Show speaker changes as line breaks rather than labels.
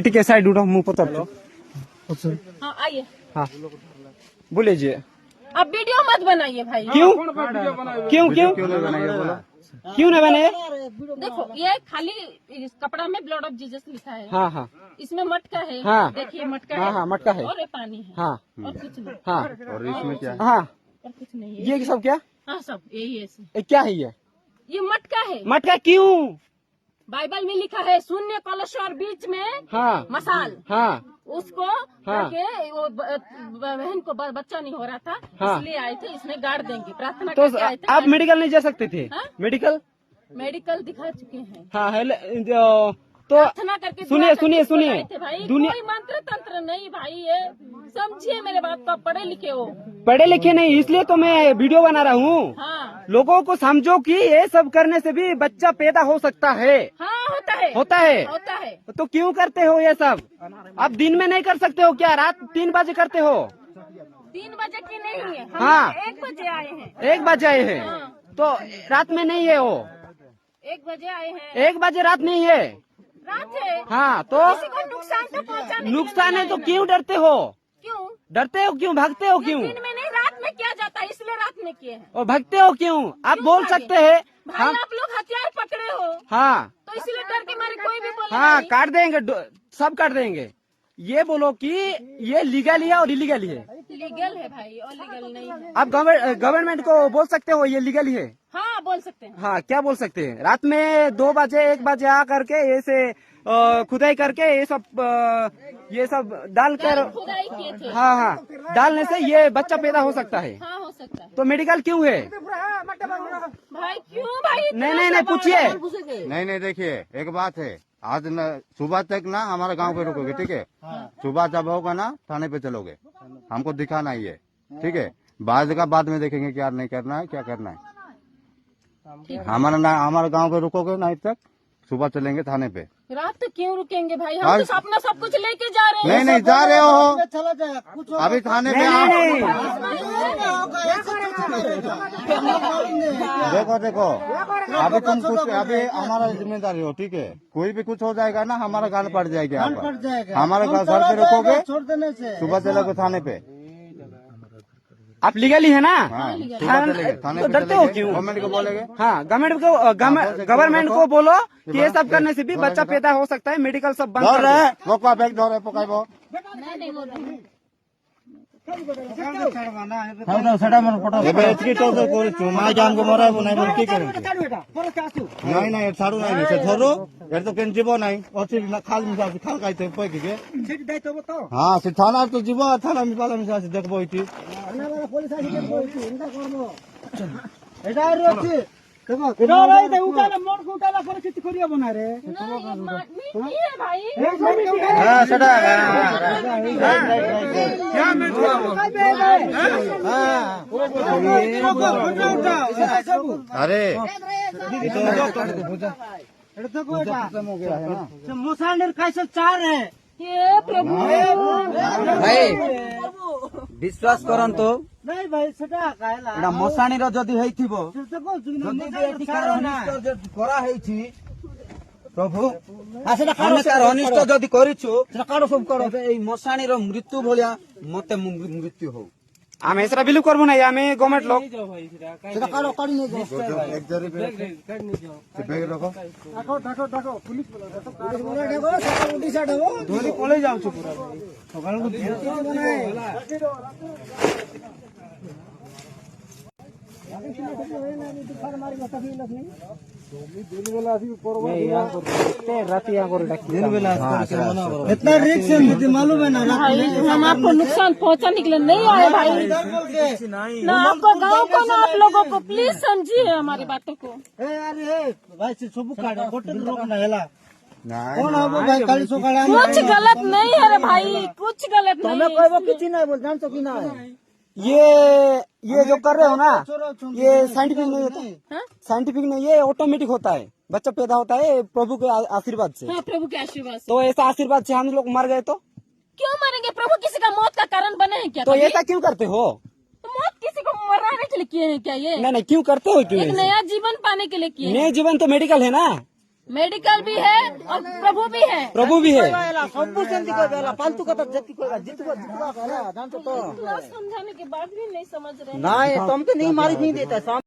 ठीक है साइड उठाओ, मुंह पतर लो।
हाँ आइए।
हाँ बोलिए जी।
अब वीडियो मत बनाइए भाई।
क्यों क्यों क्यों क्यों नहीं बनाइए, बोलो क्यों नहीं बनाइए?
देखो ये खाली इस कपड़ा में ब्लड ऑफ जीसस लिखा है।
हाँ हाँ
इसमें मटका है।
हाँ।
देखिए मटका
हाँ
है।
हाँ मटका है।
और ये पानी है।
हाँ
और कुछ नहीं।
हाँ।
और इसमें क्या है?
हाँ
और कुछ नहीं है।
ये सब क्या?
हाँ सब यही है।
ये क्या है
ये मटका है।
मटका क्यों?
बाइबल में लिखा है शून्य कलश और बीच में
हाँ
मसाल।
हाँ
उसको
हाँ।
करके वो बहन को बच्चा नहीं हो रहा था।
हाँ।
इसलिए आए थे, इसमें गाड़ देंगे प्रार्थना
तो
करके आए थे।
आप मेडिकल नहीं जा सकते थे?
हाँ? मेडिकल दिखा चुके हैं।
हाँ है तो
प्रार्थना करके
सुनिए सुनिए सुनिए
थे भाई।
दुनिया
कोई मंत्र तंत्र नहीं भाई, ये समझिए मेरे बात को। पढ़े लिखे हो?
पढ़े लिखे नहीं, इसलिए तो मैं वीडियो बना रहा हूँ।
हाँ
लोगों को समझो कि ये सब करने से भी बच्चा पैदा हो सकता है।
हाँ होता है
होता है।
होता है।
तो क्यों करते हो ये सब? आप दिन में नहीं कर सकते हो क्या? रात 3 बजे करते हो?
3 बजे की नहीं है।
हाँ।
1 बजे आए हैं।
1 बजे आए हैं।
हाँ।
तो रात में नहीं है वो?
1 बजे आए हैं।
1 बजे रात नहीं है।
रात है।
हाँ तो
किसी को नुकसान तो पहुँचा नहीं।
नुकसान है तो क्यों डरते हो?
क्यों?
डरते हो क्यों? भागते हो क्यों?
दिन में नहीं रात में किया जाता है, इसलिए रात में किए हैं।
और भागते हो क्यों? आप
क्यों
बोल
भागे?
सकते हैं
भाई
हम।
आप लोग हथियार पकड़े हो
हाँ
तो इसलिए डर के मारे कोई भी बोले
हाँ
नहीं।
काट देंगे, सब काट देंगे। ये बोलो कि ये लीगल है और इलीगल है?
लीगल है भाई और लीगल नहीं है।
आप गवर्नमेंट को बोल सकते हो ये लीगल है?
हाँ बोल सकते हैं।
हाँ क्या बोल सकते हैं? रात में 2 बजे 1 बजे आ करके ऐसे खुदाई करके ये सब डालकर
खुदाई किए थे।
हाँ हाँ डालने से ये बच्चा पैदा हो सकता है।
हाँ हो सकता है।
तो मेडिकल क्यों है?
भाई क्यों भाई?
नहीं पूछिए।
नहीं देखिए, एक बात है, आज न सुबह तक ना हमारे गांव पे रुकोगे, ठीक है? सुबह जब होगा ना थाने पे चलोगे, हमको दिखाना ही है, ठीक है? बाद में देखेंगे क्या नहीं करना है, क्या करना है। हमारे गांव पे रुकोगे ना तक, सुबह चलेंगे थाने पे।
रात तक क्यों रुकेंगे भाई? हम तो अपना सब कुछ लेके जा रहे हैं।
नहीं जा रहे हो अभी थाने पे देखो अभी तुम कुछ, अभी हमारा जिम्मेदारी हो, ठीक है? कोई भी कुछ हो जाएगा ना, हमारा गाल पड़ जाएगी। हमारे घर पे रुकोगे, सुबह चलोगे थाने पे।
आप लीगली है ना?
हाँ,
तो डरते हो क्यों?
गवर्नमेंट को बोलेंगे।
हाँ गवर्नमेंट को बोलो कि ये सब करने से भी बच्चा पैदा हो सकता है। मेडिकल सब बंद कर दो।
नहीं छाड़ू नहीं से धरो ये तो केन जीव नहीं अच्छी खाल मिसा खाल खाइते पैक के हाँ से थाना तो जीव थाना मिसाला मिसा देखबो इति पुलिस आसी देखबो इति एंदा करबो एटा रे अछि देखो एटा रे दे उठाला मोड़ को उठाला परिस्थिति करिया बना रे
नहीं है भाई।
हां सेटा
क्या मैं
अरे
मुसानिर कैसे 4 है?
ये प्रभु
भाई विश्वास करंतु
नहीं भाई सेटा कायला
एटा मसाणीर जदि हेइथिबो
देखो
जदि भी एटिकार अनिष्ट करा हेछि प्रभु ଆମେ ତାର ଅନିଷ୍ଟ ଯଦି କରିଛୁ ସବୁ କର ଏଇ ମଶାଣୀର ମୃତ୍ୟୁ ଭଳିଆ ମତେ ମୃତ୍ୟୁ ହଉ।
ଆମେ ଏସରା ବିଲୁ କରବୁ ନାହିଁ। ଆମେ ଗଭର୍ଣ୍ଣମେଣ୍ଟ ଲୋକ
ସେଟା କାଢ କାଢି ନେଇ ଯାଅ
एक जरी पे से बैग रखो
ଧରି ପଳେଇ ଯାଉଛୁ ପୁରା ସକାଳକୁ
इतना रिस्क है मालूम है ना
भाई हम आपको नुकसान पहुंचाने के लिए नहीं आए भाई। ना आपको गांव को ना आप लोगों को, प्लीज समझिए हमारी बातों को।
भाई से सब काढ गोटे लोक ना हैला
नहीं
कौन हबो भाई काली सकाळे
कुछ गलत नहीं है रे भाई, कुछ गलत
तमे
नहीं
कहबो किछि नै बोल जान तो कि ना
ये जो कर रहे हो ना, ये साइंटिफिक नहीं होता।
हाँ?
साइंटिफिक नहीं, ये ऑटोमेटिक होता है। बच्चा पैदा होता है प्रभु के आशीर्वाद से।
हाँ प्रभु के आशीर्वाद से।
तो ऐसा आशीर्वाद से हम लोग मर गए तो
क्यों मरेंगे? प्रभु किसी का मौत का कारण बने हैं क्या?
तो
कभी?
ऐसा क्यों करते हो?
तो मौत किसी को मराने के लिए किए हैं क्या ये?
नहीं नहीं, क्यों करते हो क्यों
एक
ऐसे?
नया जीवन पाने के लिए किए हैं।
नए जीवन तो मेडिकल है ना,
मेडिकल भी है और प्रभु भी है।
प्रभु भी है।
सब सेमती कहला फालतू कथा जति कहला जितबा जितबा कहला जानतो तो
इतना समझाने के बाद भी नहीं समझ रहे हैं।
नहीं तुमके नहीं मारी नहीं देता